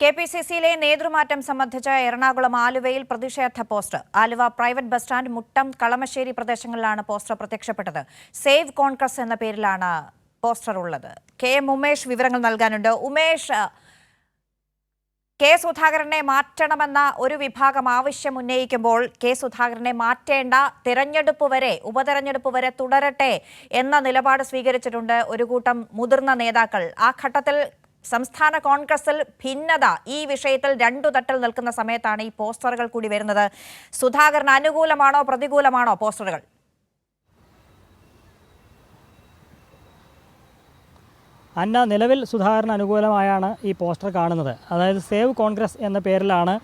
കെപിസിസിയിലെ നേതൃമാറ്റം സംബന്ധിച്ച് എറണാകുളം ആലുവയിൽ പ്രതിഷേധ poster. Aluva private bus stand, Muttom, Kalamassery പ്രദേശങ്ങളിലാണ് പോസ്റ്റർ പ്രത്യക്ഷപ്പെട്ടത്. സേവ് കോൺഗ്രസ് എന്ന പേരിലാണ് പോസ്റ്റർ ഉള്ളത്. കെ എം ഉമേഷ് വിവരങ്ങൾ നൽകാനുണ്ട്. ഉമേഷ്, കെ സുധാകരനെ മാറ്റണമെന്ന ഒരു വിഭാഗം ആവശ്യം ഉന്നയിക്കുമ്പോൾ കെ സുധാകരനെ മാറ്റേണ്ട, ഉപതെരഞ്ഞെടുപ്പ് വരെ തുടരട്ടെ എന്ന നിലപാട് സ്വീകരിച്ചിട്ടുണ്ട് ഒരു കൂട്ടം മുതിർന്ന നേതാക്കൾ. ആ ഘട്ടത്തിൽ സംസ്ഥാന കോൺഗ്രസിൽ ഭിന്നത ഈ വിഷയത്തിൽ രണ്ടു തട്ടിൽ നിൽക്കുന്ന സമയത്താണ് ഈ പോസ്റ്ററുകൾ കൂടി വരുന്നത്. സുധാകരന് അനുകൂലമാണോ പ്രതികൂലമാണോ പോസ്റ്ററുകൾ? അന്ന, നിലവിൽ സുധാകരന് അനുകൂലമായാണ് ഈ പോസ്റ്റർ കാണുന്നത്. അതായത് സേവ് കോൺഗ്രസ് എന്ന പേരിലാണ്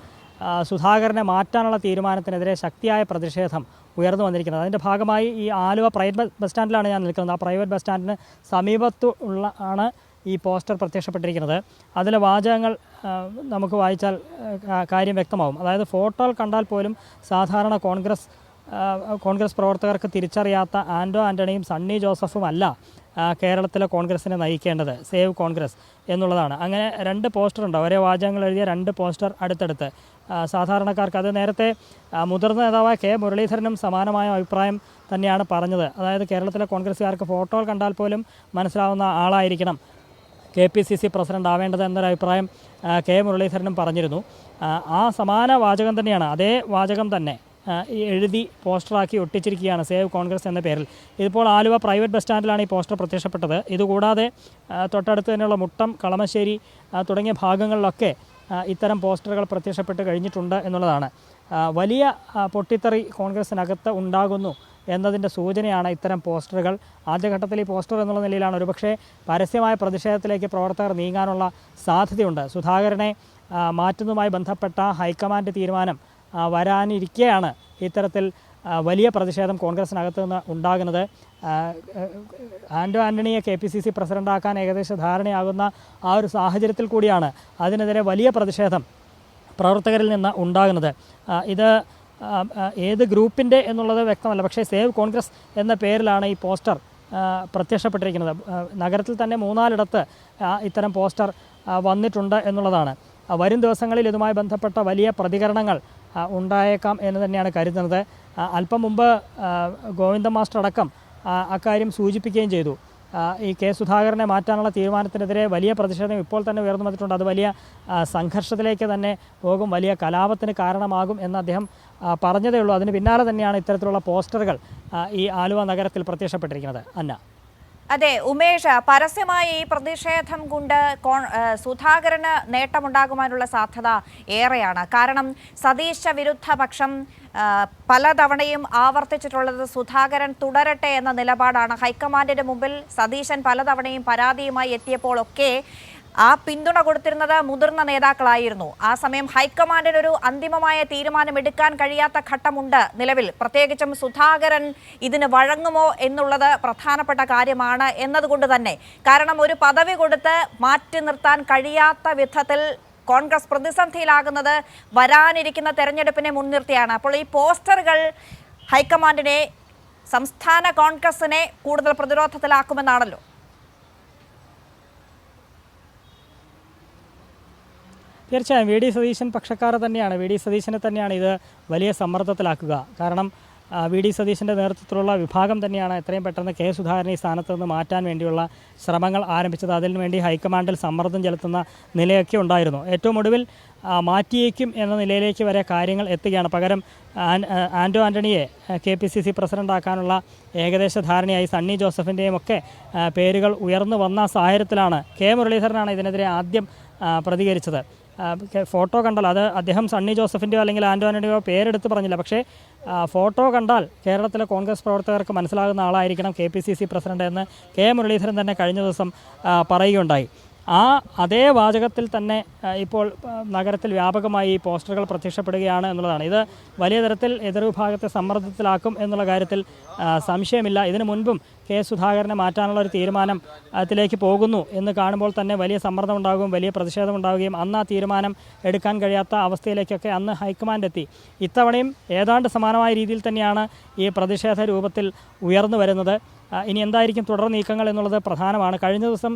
സുധാകരനെ മാറ്റാനുള്ള തീരുമാനത്തിനെതിരെ ശക്തിയായ പ്രതിഷേധം ഉയർന്നു വന്നിരിക്കുന്നത്. അതിൻ്റെ ഭാഗമായി ഈ ആലുവ പ്രൈവറ്റ് ബസ് സ്റ്റാൻഡിലാണ് ഞാൻ നിൽക്കുന്നത്. ആ പ്രൈവറ്റ് ബസ് സ്റ്റാൻഡിന് സമീപത്ത് ആണ് ഈ പോസ്റ്റർ പ്രത്യക്ഷപ്പെട്ടിരിക്കുന്നത്. അതിലെ വാചകങ്ങൾ നമുക്ക് വായിച്ചാൽ കാര്യം വ്യക്തമാവും. അതായത് ഫോട്ടോകൾ കണ്ടാൽ പോലും സാധാരണ കോൺഗ്രസ് പ്രവർത്തകർക്ക് തിരിച്ചറിയാത്ത ആൻഡോ ആൻ്റണിയും സണ്ണി ജോസഫും അല്ല കേരളത്തിലെ കോൺഗ്രസിനെ നയിക്കേണ്ടത്, സേവ് കോൺഗ്രസ് എന്നുള്ളതാണ്. അങ്ങനെ രണ്ട് പോസ്റ്റർ ഉണ്ട്, ഒരേ വാചകങ്ങൾ എഴുതിയ രണ്ട് പോസ്റ്റർ അടുത്തടുത്ത്. സാധാരണക്കാർക്ക് അത് നേരത്തെ മുതിർന്ന നേതാവായ കെ മുരളീധരനും സമാനമായ അഭിപ്രായം തന്നെയാണ് പറഞ്ഞത്. അതായത് കേരളത്തിലെ കോൺഗ്രസ്സുകാർക്ക് ഫോട്ടോകൾ കണ്ടാൽ പോലും മനസ്സിലാവുന്ന ആളായിരിക്കണം KPCC പ്രസിഡന്റ് ആവേണ്ടത് എന്നൊരു അഭിപ്രായം കെ മുരളീധരനും പറഞ്ഞിരുന്നു. ആ സമാന വാചകം തന്നെയാണ്, അതേ വാചകം തന്നെ എഴുതി പോസ്റ്ററാക്കി ഒട്ടിച്ചിരിക്കുകയാണ് സേവ് കോൺഗ്രസ് എന്ന പേരിൽ. ഇതിപ്പോൾ ആലുവ പ്രൈവറ്റ് ബസ് സ്റ്റാൻഡിലാണ് ഈ പോസ്റ്റർ പ്രത്യക്ഷപ്പെട്ടത്. ഇതുകൂടാതെ തൊട്ടടുത്ത് തന്നെയുള്ള മുട്ടം, കളമശ്ശേരി തുടങ്ങിയ ഭാഗങ്ങളിലൊക്കെ ഇത്തരം പോസ്റ്ററുകൾ പ്രത്യക്ഷപ്പെട്ട് കഴിഞ്ഞിട്ടുണ്ട് എന്നുള്ളതാണ്. വലിയ പൊട്ടിത്തെറി കോൺഗ്രസിനകത്ത് ഉണ്ടാകുന്നു എന്നതിൻ്റെ സൂചനയാണ് ഇത്തരം പോസ്റ്ററുകൾ. ആദ്യഘട്ടത്തിൽ ഈ പോസ്റ്റർ എന്നുള്ള നിലയിലാണ് ഒരുപക്ഷെ പരസ്യമായ പ്രതിഷേധത്തിലേക്ക് പ്രവർത്തകർ നീങ്ങാനുള്ള സാധ്യതയുണ്ട്. സുധാകരനെ മാറ്റുന്നതുമായി ബന്ധപ്പെട്ട ഹൈക്കമാൻഡ് തീരുമാനം വരാനിരിക്കെയാണ് ഇത്തരത്തിൽ വലിയ പ്രതിഷേധം കോൺഗ്രസിനകത്ത് നിന്ന് ഉണ്ടാകുന്നത്. ആൻഡോ ആൻ്റണിയെ KPCC പ്രസിഡൻ്റാക്കാൻ ഏകദേശം ധാരണയാകുന്ന ആ ഒരു സാഹചര്യത്തിൽ കൂടിയാണ് അതിനെതിരെ വലിയ പ്രതിഷേധം പ്രവർത്തകരിൽ നിന്ന് ഉണ്ടാകുന്നത്. ഇത് ഏത് ഗ്രൂപ്പിൻ്റെ എന്നുള്ളത് വ്യക്തമല്ല, പക്ഷേ സേവ് കോൺഗ്രസ് എന്ന പേരിലാണ് ഈ പോസ്റ്റർ പ്രത്യക്ഷപ്പെട്ടിരിക്കുന്നത്. നഗരത്തിൽ തന്നെ 3-4 ഇത്തരം പോസ്റ്റർ വന്നിട്ടുണ്ട് എന്നുള്ളതാണ്. വരും ദിവസങ്ങളിൽ ഇതുമായി ബന്ധപ്പെട്ട വലിയ പ്രതികരണങ്ങൾ ഉണ്ടായേക്കാം എന്ന് തന്നെയാണ് കരുതുന്നത്. അല്പം മുമ്പ് ഗോവിന്ദ മാസ്റ്റർ അടക്കം അക്കാര്യം സൂചിപ്പിക്കുകയും ചെയ്തു. ഈ കെ സുധാകരനെ മാറ്റാനുള്ള തീരുമാനത്തിനെതിരെ വലിയ പ്രതിഷേധം ഇപ്പോൾ തന്നെ ഉയർന്നു വന്നിട്ടുണ്ട്. അത് വലിയ സംഘർഷത്തിലേക്ക് തന്നെ പോകും, വലിയ കലാപത്തിന് കാരണമാകും എന്ന് അദ്ദേഹം പറഞ്ഞതേ ഉള്ളൂ. അതിന് പിന്നാലെ തന്നെയാണ് ഇത്തരത്തിലുള്ള പോസ്റ്ററുകൾ ഈ ആലുവ നഗരത്തിൽ പ്രത്യക്ഷപ്പെട്ടിരിക്കുന്നത്. അന്ന. അതെ ഉമേഷ്, പരസ്യമായ ഈ പ്രതിഷേധം കൊണ്ട് സുധാകരന് നേട്ടമുണ്ടാകുവാനുള്ള സാധ്യത ഏറെയാണ്. കാരണം സതീശ വിരുദ്ധ പക്ഷം പലതവണയും ആവർത്തിച്ചിട്ടുള്ളത് സുധാകരൻ തുടരട്ടെ എന്ന നിലപാടാണ്. ഹൈക്കമാൻഡിന് മുമ്പിൽ സതീശൻ പലതവണയും പരാതിയുമായി എത്തിയപ്പോഴൊക്കെ ആ പിന്തുണ കൊടുത്തിരുന്നത് മുതിർന്ന നേതാക്കളായിരുന്നു. ആ സമയം ഹൈക്കമാൻഡിനൊരു അന്തിമമായ തീരുമാനമെടുക്കാൻ കഴിയാത്ത ഘട്ടമുണ്ട് നിലവിൽ. പ്രത്യേകിച്ചും സുധാകരൻ ഇതിന് വഴങ്ങുമോ എന്നുള്ളത് പ്രധാനപ്പെട്ട കാര്യമാണ് എന്നതുകൊണ്ട് തന്നെ. കാരണം ഒരു പദവി കൊടുത്ത് മാറ്റി നിർത്താൻ കഴിയാത്ത വിധത്തിൽ കോൺഗ്രസ് പ്രതിസന്ധിയിലാകുന്നത് വരാനിരിക്കുന്ന തെരഞ്ഞെടുപ്പിനെ മുൻനിർത്തിയാണ്. അപ്പോൾ ഈ പോസ്റ്ററുകൾ ഹൈക്കമാൻഡിനെ, സംസ്ഥാന കോൺഗ്രസിനെ കൂടുതൽ പ്രതിരോധത്തിലാക്കുമെന്നാണല്ലോ. തീർച്ചയായും VD സതീശൻ പക്ഷക്കാർ തന്നെയാണ്. VD സതീശനെ തന്നെയാണ് ഇത് വലിയ സമ്മർദ്ദത്തിലാക്കുക. കാരണം VD സതീശൻ്റെ നേതൃത്വത്തിലുള്ള വിഭാഗം തന്നെയാണ് എത്രയും പെട്ടെന്ന് കെ സുധാകരനെ ഈ സ്ഥാനത്ത് നിന്ന് മാറ്റാൻ വേണ്ടിയുള്ള ശ്രമങ്ങൾ ആരംഭിച്ചത്. അതിനു വേണ്ടി ഹൈക്കമാൻഡിൽ സമ്മർദ്ദം ചെലുത്തുന്ന നിലയൊക്കെ ഉണ്ടായിരുന്നു. ഏറ്റവും ഒടുവിൽ മാറ്റിയേക്കും എന്ന നിലയിലേക്ക് വരെ കാര്യങ്ങൾ എത്തുകയാണ്. പകരം ആൻഡോ ആൻ്റണിയെ KPCC പ്രസിഡൻ്റാക്കാനുള്ള ഏകദേശ ധാരണയായി സണ്ണി ജോസഫിൻ്റെയും ഒക്കെ പേരുകൾ ഉയർന്നു വന്ന സാഹചര്യത്തിലാണ് കെ മുരളീധരനാണ് ഇതിനെതിരെ ആദ്യം പ്രതികരിച്ചത്. ഫോട്ടോ കണ്ടാൽ, അത് അദ്ദേഹം സണ്ണി ജോസഫിൻ്റെയോ അല്ലെങ്കിൽ ആൻഡോ ആൻ്റണിയോ പേരെടുത്ത് പറഞ്ഞില്ല, പക്ഷേ ഫോട്ടോ കണ്ടാൽ കേരളത്തിലെ കോൺഗ്രസ് പ്രവർത്തകർക്ക് മനസ്സിലാകുന്ന ആളായിരിക്കണം KPCC പ്രസിഡന്റ് എന്ന് കെ മുരളീധരൻ തന്നെ കഴിഞ്ഞ ദിവസം പറയുകയുണ്ടായി. അതേ വാചകത്തിൽ തന്നെ ഇപ്പോൾ നഗരത്തിൽ വ്യാപകമായി ഈ പോസ്റ്ററുകൾ പ്രത്യക്ഷപ്പെടുകയാണ് എന്നുള്ളതാണ്. ഇത് വലിയ തരത്തിൽ എതിർവിഭാഗത്തെ സമ്മർദ്ദത്തിലാക്കും എന്നുള്ള കാര്യത്തിൽ സംശയമില്ല. ഇതിനു മുൻപും കെ സുധാകരനെ മാറ്റാനുള്ള ഒരു തീരുമാനത്തിലേക്ക് പോകുന്നു എന്ന് കാണുമ്പോൾ തന്നെ വലിയ സമ്മർദ്ദം ഉണ്ടാകുകയും വലിയ പ്രതിഷേധം ഉണ്ടാവുകയും അന്ന് ആ തീരുമാനം എടുക്കാൻ കഴിയാത്ത അവസ്ഥയിലേക്കൊക്കെ അന്ന് ഹൈക്കമാൻഡ് എത്തി. ഇത്തവണയും ഏതാണ്ട് സമാനമായ രീതിയിൽ തന്നെയാണ് ഈ പ്രതിഷേധ രൂപത്തിൽ ഉയർന്നു വരുന്നത്. ഇനി എന്തായിരിക്കും തുടർ നീക്കങ്ങൾ എന്നുള്ളത് പ്രധാനമാണ്. കഴിഞ്ഞ ദിവസം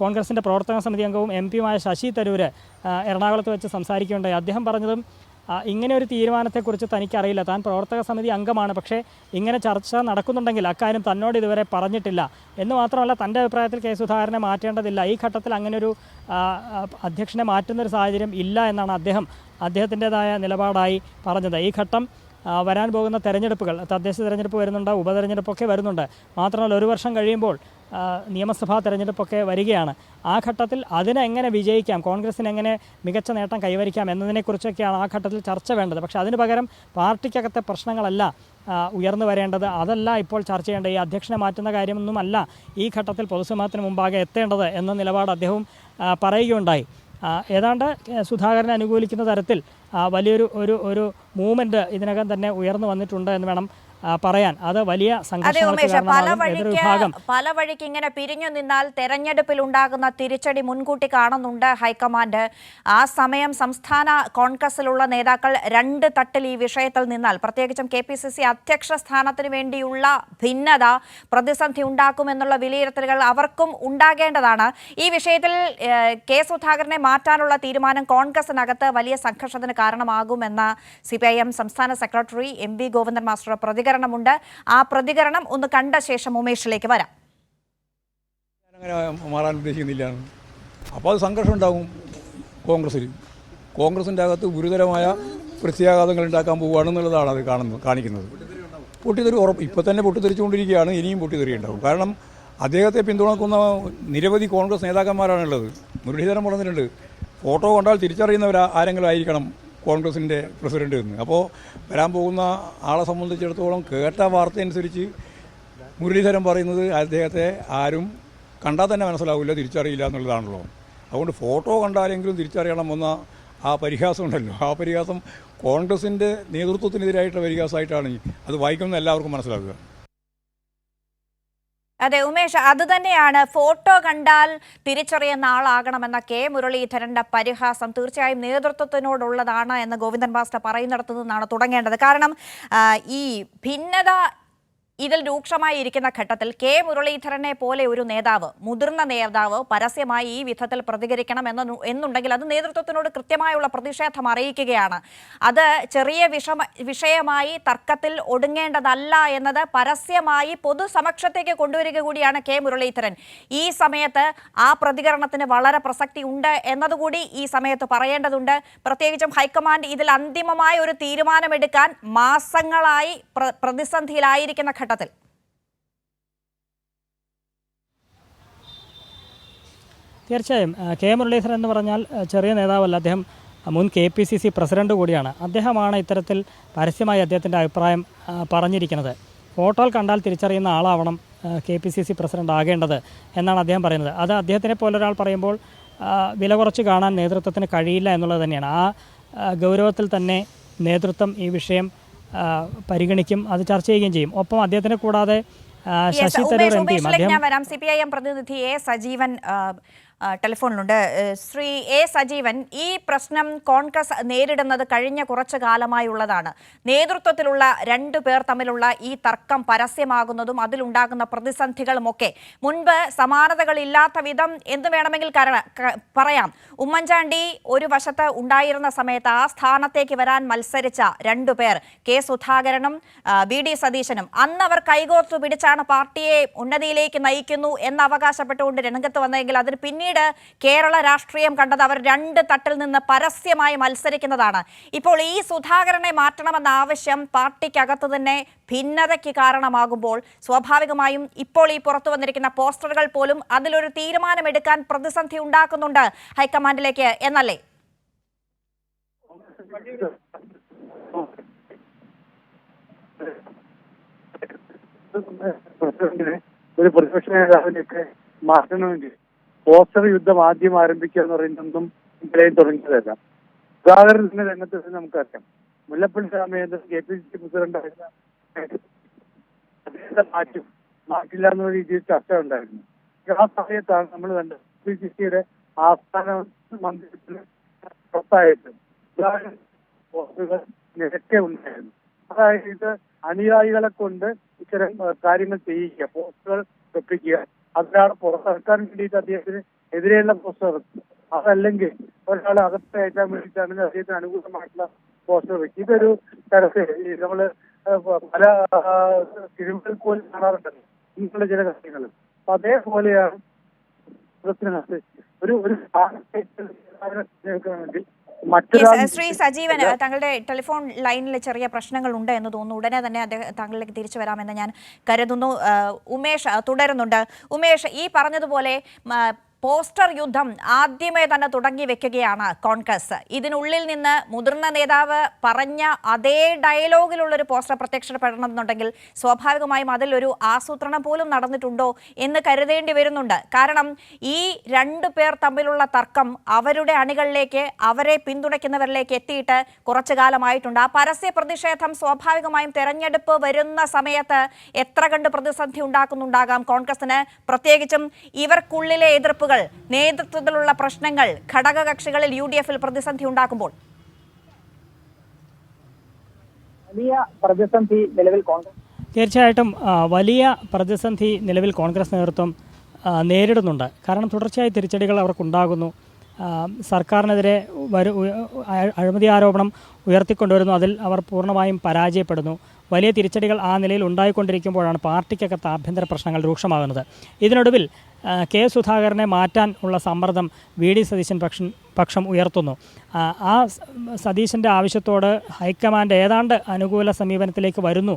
കോൺഗ്രസിൻ്റെ പ്രവർത്തക സമിതി അംഗവും എം പിയുമായ ശശി തരൂർ എറണാകുളത്ത് വെച്ച് സംസാരിക്കുകയുണ്ടായി. അദ്ദേഹം പറഞ്ഞതും ഇങ്ങനെ ഒരു തീരുമാനത്തെക്കുറിച്ച് തനിക്കറിയില്ല, താൻ പ്രവർത്തക സമിതി അംഗമാണ്, പക്ഷേ ഇങ്ങനെ ചർച്ച നടക്കുന്നുണ്ടെങ്കിൽ അക്കാര്യം തന്നോട് ഇതുവരെ പറഞ്ഞിട്ടില്ല എന്ന് മാത്രമല്ല, തൻ്റെ അഭിപ്രായത്തിൽ കെ സുധാകരനെ മാറ്റേണ്ടതില്ല, ഈ ഘട്ടത്തിൽ അങ്ങനൊരു അധ്യക്ഷനെ മാറ്റുന്നൊരു സാഹചര്യം ഇല്ല എന്നാണ് അദ്ദേഹത്തിൻ്റെതായ നിലപാടായി പറഞ്ഞത്. ഈ ഘട്ടം വരാൻ പോകുന്ന തെരഞ്ഞെടുപ്പുകൾ, തദ്ദേശ തെരഞ്ഞെടുപ്പ് വരുന്നുണ്ട്, ഉപതെരഞ്ഞെടുപ്പൊക്കെ വരുന്നുണ്ട്, മാത്രമല്ല ഒരു വർഷം കഴിയുമ്പോൾ നിയമസഭാ തെരഞ്ഞെടുപ്പൊക്കെ വരികയാണ്. ആ ഘട്ടത്തിൽ അതിനെങ്ങനെ വിജയിക്കാം, കോൺഗ്രസിന് എങ്ങനെ മികച്ച നേട്ടം കൈവരിക്കാം എന്നതിനെക്കുറിച്ചൊക്കെയാണ് ആ ഘട്ടത്തിൽ ചർച്ച വേണ്ടത്. പക്ഷേ അതിന് പകരം പാർട്ടിക്കകത്തെ പ്രശ്നങ്ങളല്ല ഉയർന്നു വരേണ്ടത്, അതല്ല ഇപ്പോൾ ചർച്ച ചെയ്യേണ്ടത്. ഈ അധ്യക്ഷനെ മാറ്റുന്ന കാര്യമൊന്നുമല്ല ഈ ഘട്ടത്തിൽ പൊതുസമൂഹത്തിന് മുമ്പാകെ എത്തേണ്ടത് എന്ന നിലപാട് അദ്ദേഹവും പറയുകയുണ്ടായി. ഏതാണ്ട് സുധാകരനെ അനുകൂലിക്കുന്ന തരത്തിൽ വലിയൊരു ഒരു മൂവ്മെൻറ്റ് ഇതിനകം തന്നെ ഉയർന്നു വന്നിട്ടുണ്ട് എന്ന് വേണം പറയാൻ. അത് വലിയ പല വഴിക്ക് ഇങ്ങനെ പിരിഞ്ഞു നിന്നാൽ തെരഞ്ഞെടുപ്പിൽ ഉണ്ടാകുന്ന തിരിച്ചടി മുൻകൂട്ടി കാണുന്നുണ്ട് ഹൈക്കമാൻഡ്. ആ സമയം സംസ്ഥാന കോൺഗ്രസിലുള്ള നേതാക്കൾ രണ്ട് തട്ടിൽ ഈ വിഷയത്തിൽ നിന്നാൽ, പ്രത്യേകിച്ചും KPCC അധ്യക്ഷ സ്ഥാനത്തിന് വേണ്ടിയുള്ള ഭിന്നത പ്രതിസന്ധി ഉണ്ടാക്കുമെന്നുള്ള വിലയിരുത്തലുകൾ അവർക്കും ഉണ്ടാകേണ്ടതാണ്. ഈ വിഷയത്തിൽ കെ സുധാകരനെ മാറ്റാനുള്ള തീരുമാനം കോൺഗ്രസിനകത്ത് വലിയ സംഘർഷത്തിന് കാരണമാകുമെന്ന CPIM സംസ്ഥാന സെക്രട്ടറി MV ഗോവിന്ദൻ മാസ്റ്റർ പ്രതികരണമുണ്ട്. ആ പ്രതികരണം ഒന്ന് കണ്ട ശേഷം ഉമേഷിലേക്ക് വരാം. അങ്ങനെ മാറാൻ ഉദ്ദേശിക്കുന്നില്ല. അപ്പോൾ അത് സംഘർഷം ഉണ്ടാകും കോൺഗ്രസിൽ. കോൺഗ്രസിൻ്റെ അകത്ത് ഗുരുതരമായ പ്രത്യാഘാതങ്ങൾ ഉണ്ടാക്കാൻ പോവുകയാണെന്നുള്ളതാണ് അത് കാണിക്കുന്നത്. പൊട്ടിത്തെറി ഇപ്പോൾ തന്നെ പൊട്ടിത്തെറിച്ചുകൊണ്ടിരിക്കുകയാണ്, ഇനിയും പൊട്ടിത്തെറി ഉണ്ടാകും. കാരണം അദ്ദേഹത്തെ പിന്തുണക്കുന്ന നിരവധി കോൺഗ്രസ് നേതാക്കന്മാരാണുള്ളത്. മുരളീധരൻ പറഞ്ഞിട്ടുണ്ട്, ഫോട്ടോ കണ്ടാൽ തിരിച്ചറിയുന്നവർ ആരെങ്കിലും ആയിരിക്കണം കോൺഗ്രസിൻ്റെ പ്രസിഡന്റ് എന്ന്. അപ്പോൾ വരാൻ പോകുന്ന ആളെ സംബന്ധിച്ചിടത്തോളം കേട്ട വാർത്തയനുസരിച്ച് മുരളീധരൻ പറയുന്നത് അദ്ദേഹത്തെ ആരും കണ്ടാൽ തന്നെ മനസ്സിലാവില്ല, തിരിച്ചറിയില്ല എന്നുള്ളതാണല്ലോ. അതുകൊണ്ട് ഫോട്ടോ കണ്ടാലെങ്കിലും തിരിച്ചറിയണം എന്ന ആ പരിഹാസം ഉണ്ടല്ലോ, ആ പരിഹാസം കോൺഗ്രസിൻ്റെ നേതൃത്വത്തിനെതിരായിട്ടുള്ള പരിഹാസമായിട്ടാണ് അത് വായിക്കുന്ന എല്ലാവർക്കും മനസ്സിലാക്കുക. അതെ ഉമേഷ്, അത് തന്നെയാണ് ഫോട്ടോ കണ്ടാൽ തിരിച്ചറിയുന്ന ആളാകണമെന്ന കെ മുരളീധരന്റെ പരിഹാസം തീർച്ചയായും നേതൃത്വത്തിനോടുള്ളതാണ് എന്ന് ഗോവിന്ദൻ മാസ്റ്റർ പറയുന്നിടത്തു നിന്നാണ് തുടങ്ങേണ്ടത്. കാരണം ഈ ഭിന്നത ഇതിൽ രൂക്ഷമായി ഇരിക്കുന്ന ഘട്ടത്തിൽ കെ മുരളീധരനെ പോലെ ഒരു നേതാവ്, മുതിർന്ന നേതാവ് പരസ്യമായി ഈ വിധത്തിൽ പ്രതികരിക്കണം എന്നുണ്ടെങ്കിൽ അത് നേതൃത്വത്തിനോട് കൃത്യമായുള്ള പ്രതിഷേധം അറിയിക്കുകയാണ്. അത് ചെറിയ വിഷയമായി തർക്കത്തിൽ ഒടുങ്ങേണ്ടതല്ല എന്നത് പരസ്യമായി പൊതുസമക്ഷത്തേക്ക് കൊണ്ടുവരിക കൂടിയാണ് കെ മുരളീധരൻ. ഈ സമയത്ത് ആ പ്രതികരണത്തിന് വളരെ പ്രസക്തി ഉണ്ട് എന്നതുകൂടി ഈ സമയത്ത് പറയേണ്ടതുണ്ട്. പ്രത്യേകിച്ചും ഹൈക്കമാൻഡ് ഇതിൽ അന്തിമമായ ഒരു തീരുമാനമെടുക്കാൻ മാസങ്ങളായി പ്രതിസന്ധിയിലായിരിക്കുന്ന ഘട്ടത്തിൽ. തീർച്ചയായും കെ മുരളീധരൻ എന്ന് പറഞ്ഞാൽ ചെറിയ നേതാവല്ല, അദ്ദേഹം മുൻ KPCC പ്രസിഡന്റ് കൂടിയാണ്. അദ്ദേഹമാണ് ഇത്തരത്തിൽ പരസ്യമായി അദ്ദേഹത്തിൻ്റെ അഭിപ്രായം പറഞ്ഞിരിക്കുന്നത്. ഫോട്ടോയിൽ കണ്ടാൽ തിരിച്ചറിയുന്ന ആളാവണം KPCC പ്രസിഡന്റ് ആകേണ്ടത് എന്നാണ് അദ്ദേഹം പറയുന്നത്. അത് അദ്ദേഹത്തിനെ പോലൊരാൾ പറയുമ്പോൾ വില കുറച്ച് കാണാൻ നേതൃത്വത്തിന് കഴിയില്ല എന്നുള്ളത് തന്നെയാണ്. ആ ഗൗരവത്തിൽ തന്നെ നേതൃത്വം ഈ വിഷയം പരിഗണിക്കും, അത് ചർച്ച ചെയ്യുകയും ചെയ്യും. ഒപ്പം അദ്ദേഹത്തിനെ കൂടാതെ ശശി തരൂർ MP CPIM പ്രതിനിധി A സജീവൻ ടെലിഫോണിലുണ്ട്. ശ്രീ A സജീവൻ, ഈ പ്രശ്നം കോൺഗ്രസ് നേരിടുന്നത് കഴിഞ്ഞ കുറച്ചു കാലമായുള്ളതാണ്. നേതൃത്വത്തിലുള്ള രണ്ടു പേർ തമ്മിലുള്ള ഈ തർക്കം പരസ്യമാകുന്നതും അതിലുണ്ടാകുന്ന പ്രതിസന്ധികളുമൊക്കെ മുൻപ് സമാനതകളില്ലാത്ത വിധം എന്ത് വേണമെങ്കിൽ പറയാം. ഉമ്മൻചാണ്ടി ഒരു വശത്ത് ഉണ്ടായിരുന്ന സമയത്ത് ആ സ്ഥാനത്തേക്ക് വരാൻ മത്സരിച്ച രണ്ടുപേർ, കെ സുധാകരനും VD സതീശനും, അന്ന് അവർ കൈകോർത്തു പിടിച്ചാണ് പാർട്ടിയെ ഉന്നതിയിലേക്ക് നയിക്കുന്നു എന്ന് അവകാശപ്പെട്ടുകൊണ്ട് രംഗത്ത് വന്നെങ്കിൽ അതിന് പിന്നീട് കേരള രാഷ്ട്രീയം കണ്ടത് അവർ രണ്ട് തട്ടിൽ നിന്ന് പരസ്യമായി മത്സരിക്കുന്നതാണ്. ഇപ്പോൾ ഈ സുധാകരനെ മാറ്റണമെന്ന ആവശ്യം പാർട്ടിക്കകത്ത് തന്നെ ഭിന്നതയ്ക്ക് കാരണമാകുമ്പോൾ സ്വാഭാവികമായും ഇപ്പോൾ ഈ പുറത്തു വന്നിരിക്കുന്ന പോസ്റ്ററുകൾ പോലും അതിലൊരു തീരുമാനമെടുക്കാൻ പ്രതിസന്ധി ഉണ്ടാക്കുന്നുണ്ട് ഹൈക്കമാൻഡിലേക്ക് എന്നല്ലേ? ഒരു പ്രതിപക്ഷ നേതാവിനെയൊക്കെ മാറ്റണമെങ്കിൽ പോസ്റ്റർ യുദ്ധം ആദ്യം ആരംഭിക്കുക എന്ന് പറയുന്നതൊന്നും ഇന്നലെയും തുടങ്ങിയതല്ല. സുധാകരന്റെ രംഗത്ത് നമുക്കറിയാം. മുല്ലപ്പള്ളി രാമചന്ദ്രൻ KPCC പ്രസിഡന്റായിരുന്ന അദ്ദേഹത്തെ മാറ്റില്ല എന്നുള്ള രീതിയിൽ ചർച്ച ഉണ്ടായിരുന്നു. ആ സമയത്താണ് നമ്മൾ കണ്ടത് KPCCയുടെ ആസ്ഥാന മന്ദിരത്തിൽ പുറത്തായിട്ട് സുധാകരൻ പോസ്റ്ററുകൾ നിരക്കെ ഉണ്ടായിരുന്നു. അതായത് ഇത് അനുയായികളെ കൊണ്ട് ഇത്തരം കാര്യങ്ങൾ ചെയ്യിക്കുക, പോസ്റ്ററുകൾ വെപ്പിക്കുക, അതിലാണ് പുറത്തിറക്കാൻ വേണ്ടിയിട്ട് അദ്ദേഹത്തിന് എതിരെയുള്ള പോസ്റ്റർ വെക്കുക. അതല്ലെങ്കിൽ ഒരാളെ അകത്ത് കയറ്റാൻ വേണ്ടിയിട്ടാണെങ്കിൽ അദ്ദേഹത്തിന് അനുകൂലമായിട്ടുള്ള പോസ്റ്റർ വെക്കുക. ഇതൊരു തരത്തിൽ നമ്മള് പല സിനിമകളിൽ പോലും കാണാറുണ്ടല്ലോ ഇങ്ങനെയുള്ള ചില കാര്യങ്ങൾ. അപ്പൊ അതേപോലെയാണ് ഒരു വേണ്ടി ശ്രീ സജീവന് താങ്കളുടെ ടെലിഫോൺ ലൈനിൽ ചെറിയ പ്രശ്നങ്ങൾ ഉണ്ട് എന്ന് തോന്നുന്നു. ഉടനെ തന്നെ താങ്കളിലേക്ക് തിരിച്ചു വരാമെന്ന് ഞാൻ കരുതുന്നു. ഉമേഷ് തുടരുന്നുണ്ട്. ഉമേഷ്, ഈ പറഞ്ഞതുപോലെ പോസ്റ്റർ യുദ്ധം ആദ്യമേ തന്നെ തുടങ്ങി വെക്കുകയാണ് കോൺഗ്രസ്. ഇതിനുള്ളിൽ നിന്ന് മുതിർന്ന നേതാവ് പറഞ്ഞ അതേ ഡയലോഗിലുള്ളൊരു പോസ്റ്റർ പ്രത്യക്ഷപ്പെടണമെന്നുണ്ടെങ്കിൽ സ്വാഭാവികമായും അതിലൊരു ആസൂത്രണം പോലും നടന്നിട്ടുണ്ടോ എന്ന് കരുതേണ്ടി വരുന്നുണ്ട്. കാരണം ഈ രണ്ടു പേർ തമ്മിലുള്ള തർക്കം അവരുടെ അണികളിലേക്ക്, അവരെ പിന്തുണയ്ക്കുന്നവരിലേക്ക് എത്തിയിട്ട് കുറച്ചു കാലമായിട്ടുണ്ട്. ആ പരസ്യ പ്രതിഷേധം സ്വാഭാവികമായും തെരഞ്ഞെടുപ്പ് വരുന്ന സമയത്ത് എത്ര കണ്ട് പ്രതിസന്ധി ഉണ്ടാക്കുന്നുണ്ടാകാം കോൺഗ്രസിന്. പ്രത്യേകിച്ചും ഇവർക്കുള്ളിലെ എതിർപ്പുകൾ, നേതൃത്വത്തിലുള്ള പ്രശ്നങ്ങൾ ഘടകകക്ഷികളിൽ UDF-ൽ പ്രതിസന്ധി ഉണ്ടാക്കുമ്പോൾ വലിയ പ്രതിസന്ധി നിലവിൽ കോൺഗ്രസ് തീർച്ചയായിട്ടും വലിയ പ്രതിസന്ധി നിലവിൽ കോൺഗ്രസ് നേതൃത്വം നേരിടുന്നുണ്ട്. കാരണം തുടർച്ചയായി തിരിച്ചടികൾ അവർക്കുണ്ടാകുന്നു. സർക്കാരിനെതിരെ അഴിമതി ആരോപണം ഉയർത്തിക്കൊണ്ടുവരുന്നു. അതിൽ അവർ പൂർണ്ണമായും പരാജയപ്പെടുന്നു. വലിയ തിരിച്ചടികൾ ആ നിലയിൽ ഉണ്ടായിക്കൊണ്ടിരിക്കുമ്പോഴാണ് പാർട്ടിക്കകത്ത് ആഭ്യന്തര പ്രശ്നങ്ങൾ രൂക്ഷമാകുന്നത്. ഇതിനൊടുവിൽ കെ സുധാകരനെ മാറ്റാൻ ഉള്ള സമ്മർദ്ദം VD സതീശൻ പക്ഷം ഉയർത്തുന്നു. ആ സതീശൻ്റെ ആവശ്യത്തോട് ഹൈക്കമാൻഡ് ഏതാണ്ട് അനുകൂല സമീപനത്തിലേക്ക് വരുന്നു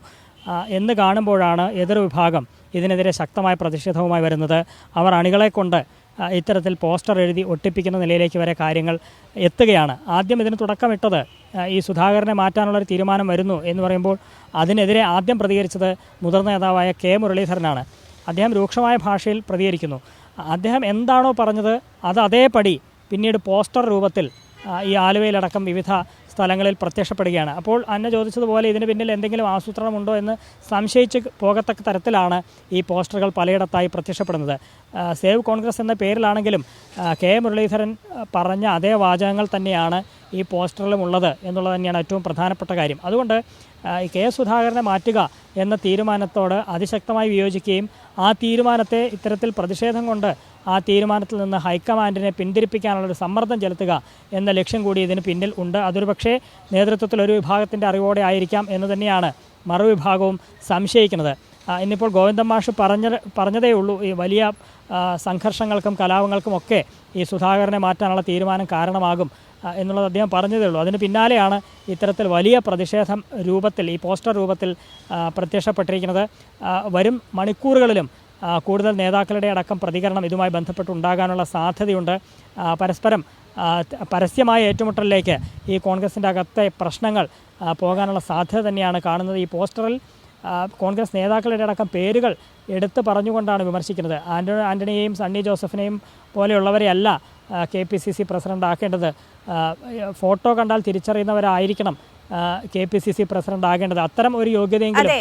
എന്ന് കാണുമ്പോഴാണ് എതിർവിഭാഗം ഇതിനെതിരെ ശക്തമായ പ്രതിഷേധവുമായി വരുന്നത്. അവർ അണികളെ കൊണ്ട് ഇത്തരത്തിൽ പോസ്റ്റർ എഴുതി ഒട്ടിപ്പിക്കുന്ന നിലയിലേക്ക് വരെ കാര്യങ്ങൾ എത്തുകയാണ്. ആദ്യം ഇതിന് തുടക്കമിട്ടത് ഈ സുധാകരനെ മാറ്റാനുള്ളൊരു തീരുമാനം വരുന്നു എന്ന് പറയുമ്പോൾ അതിനെതിരെ ആദ്യം പ്രതികരിച്ചത് മുതിർന്ന നേതാവായ K മുരളീധരനാണ്. അദ്ദേഹം രൂക്ഷമായ ഭാഷയിൽ പ്രതികരിക്കുന്നു. അദ്ദേഹം എന്താണോ പറഞ്ഞത് അത് അതേപടി പിന്നീട് പോസ്റ്റർ രൂപത്തിൽ ഈ ആലുവയിലടക്കം വിവിധ സ്ഥലങ്ങളിൽ പ്രത്യക്ഷപ്പെടുകയാണ്. അപ്പോൾ അന്ന ചോദിച്ചതുപോലെ ഇതിന് പിന്നിൽ എന്തെങ്കിലും ആസൂത്രണമുണ്ടോ എന്ന് സംശയിച്ച് പോകത്തക്ക തരത്തിലാണ് ഈ പോസ്റ്ററുകൾ പലയിടത്തായി പ്രത്യക്ഷപ്പെടുന്നത്. സേവ് കോൺഗ്രസ് എന്ന പേരിലാണെങ്കിലും K മുരളീധരൻ പറഞ്ഞ അതേ വാചകങ്ങൾ തന്നെയാണ് ഈ പോസ്റ്ററിലും ഉള്ളത് എന്നുള്ളത് തന്നെയാണ് ഏറ്റവും പ്രധാനപ്പെട്ട കാര്യം. അതുകൊണ്ട് K സുധാകരനെ മാറ്റുക എന്ന തീരുമാനത്തോട് അതിശക്തമായി വിയോജിക്കുകയും ആ തീരുമാനത്തെ ഇത്തരത്തിൽ പ്രതിഷേധം കൊണ്ട് ആ തീരുമാനത്തിൽ നിന്ന് ഹൈക്കമാൻഡിനെ പിന്തിരിപ്പിക്കാനുള്ളൊരു സമ്മർദ്ദം ചെലുത്തുക എന്ന ലക്ഷ്യം കൂടി ഇതിന് പിന്നിൽ ഉണ്ട്. അതൊരു പക്ഷേ നേതൃത്വത്തിൽ ഒരു വിഭാഗത്തിൻ്റെ അറിവോടെ ആയിരിക്കാം എന്ന് തന്നെയാണ് മറുവിഭാഗവും സംശയിക്കുന്നത്. ഇന്നിപ്പോൾ ഗോവിന്ദൻ മാഷ് പറഞ്ഞതേ ഉള്ളൂ ഈ വലിയ സംഘർഷങ്ങൾക്കും കലാപങ്ങൾക്കുമൊക്കെ ഈ സുധാകരനെ മാറ്റാനുള്ള തീരുമാനം കാരണമാകും എന്നുള്ളത് അദ്ദേഹം പറഞ്ഞതേ ഉള്ളൂ. അതിന് പിന്നാലെയാണ് ഇത്തരത്തിൽ വലിയ പ്രതിഷേധം രൂപത്തിൽ ഈ പോസ്റ്റർ രൂപത്തിൽ പ്രത്യക്ഷപ്പെട്ടിരിക്കുന്നത്. വരും മണിക്കൂറുകളിലും കൂടുതൽ നേതാക്കളുടെ അടക്കം പ്രതികരണം ഇതുമായി ബന്ധപ്പെട്ടുണ്ടാകാനുള്ള സാധ്യതയുണ്ട്. പരസ്പരം പരസ്യമായ ഏറ്റുമുട്ടലിലേക്ക് ഈ കോൺഗ്രസിൻ്റെ അകത്തെ പ്രശ്നങ്ങൾ പോകാനുള്ള സാധ്യത തന്നെയാണ് കാണുന്നത്. ഈ പോസ്റ്ററിൽ കോൺഗ്രസ് നേതാക്കളുടെ അടക്കം പേരുകൾ എടുത്തു പറഞ്ഞുകൊണ്ടാണ് വിമർശിക്കുന്നത്. ആൻ്റണിയെയും സണ്ണി ജോസഫിനെയും പോലെയുള്ളവരെയല്ല KPCC പ്രസിഡന്റ് ആക്കേണ്ടത്. ഫോട്ടോ കണ്ടാൽ തിരിച്ചറിയുന്നവരായിരിക്കണം KPCC പ്രസിഡന്റ് ആകേണ്ടത്. അത്തരം ഒരു യോഗ്യതയെങ്കിലും